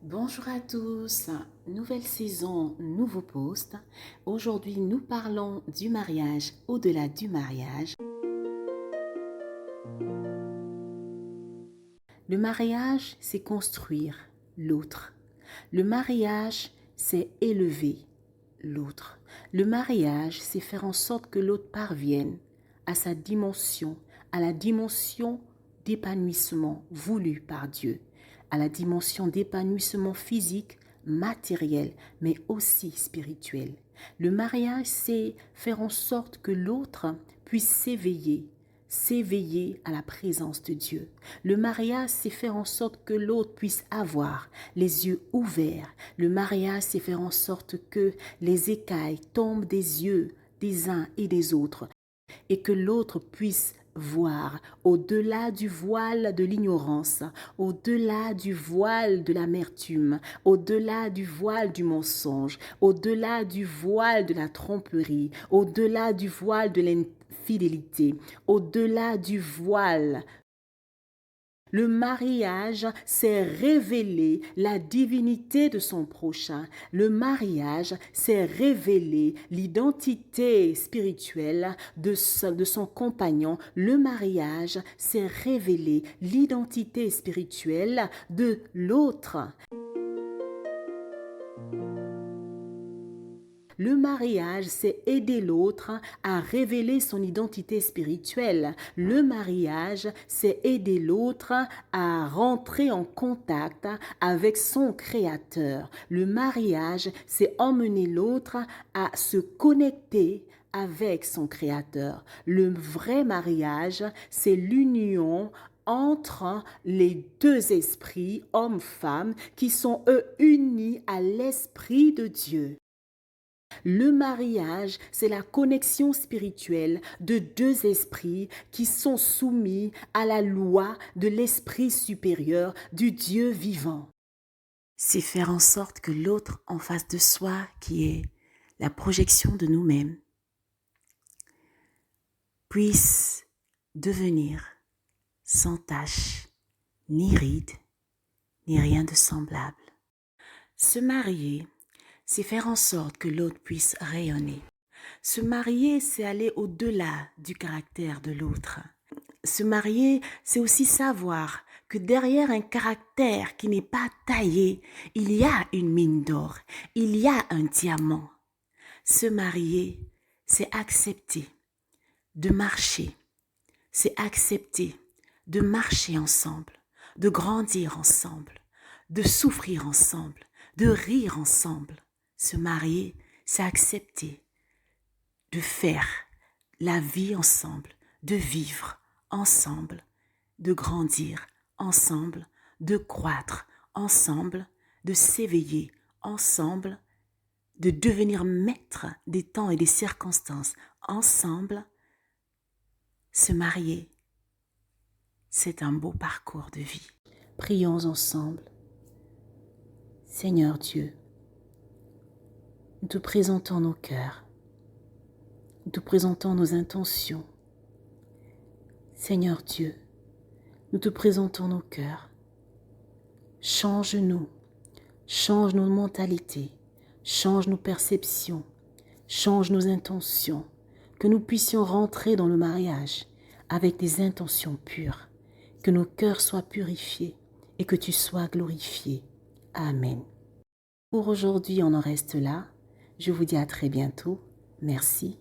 Bonjour à tous, nouvelle saison, nouveau post. Aujourd'hui, nous parlons du mariage au-delà du mariage. Le mariage, c'est construire l'autre. Le mariage, c'est élever l'autre. Le mariage, c'est faire en sorte que l'autre parvienne à sa dimension, à la dimension d'épanouissement voulu par Dieu, à la dimension d'épanouissement physique, matériel, mais aussi spirituel. Le mariage, c'est faire en sorte que l'autre puisse s'éveiller à la présence de Dieu. Le mariage, c'est faire en sorte que l'autre puisse avoir les yeux ouverts. Le mariage, c'est faire en sorte que les écailles tombent des yeux des uns et des autres et que l'autre puisse voir au-delà du voile de l'ignorance, au-delà du voile de l'amertume, au-delà du voile du mensonge, au-delà du voile de la tromperie, au-delà du voile de l'infidélité, au-delà du voile. Le mariage, c'est révéler la divinité de son prochain. Le mariage, c'est révéler l'identité spirituelle de son compagnon. Le mariage, c'est révéler l'identité spirituelle de l'autre. Le mariage, c'est aider l'autre à révéler son identité spirituelle. Le mariage, c'est aider l'autre à rentrer en contact avec son Créateur. Le mariage, c'est emmener l'autre à se connecter avec son Créateur. Le vrai mariage, c'est l'union entre les deux esprits, homme-femme, qui sont eux unis à l'Esprit de Dieu. Le mariage, c'est la connexion spirituelle de deux esprits qui sont soumis à la loi de l'esprit supérieur du Dieu vivant. C'est faire en sorte que l'autre en face de soi, qui est la projection de nous-mêmes, puisse devenir sans tache, ni ride, ni rien de semblable. Se marier, c'est faire en sorte que l'autre puisse rayonner. Se marier, c'est aller au-delà du caractère de l'autre. Se marier, c'est aussi savoir que derrière un caractère qui n'est pas taillé, il y a une mine d'or, il y a un diamant. Se marier, c'est accepter de marcher, c'est accepter de marcher ensemble, de grandir ensemble, de souffrir ensemble, de rire ensemble. Se marier, c'est accepter de faire la vie ensemble, de vivre ensemble, de grandir ensemble, de croître ensemble, de s'éveiller ensemble, de devenir maître des temps et des circonstances ensemble. Se marier, c'est un beau parcours de vie. Prions ensemble. Seigneur Dieu, nous te présentons nos cœurs. Nous te présentons nos intentions. Seigneur Dieu, nous te présentons nos cœurs. Change-nous, change nos mentalités, change nos perceptions, change nos intentions, que nous puissions rentrer dans le mariage avec des intentions pures, que nos cœurs soient purifiés et que tu sois glorifié. Amen. Pour aujourd'hui, on en reste là. Je vous dis à très bientôt. Merci.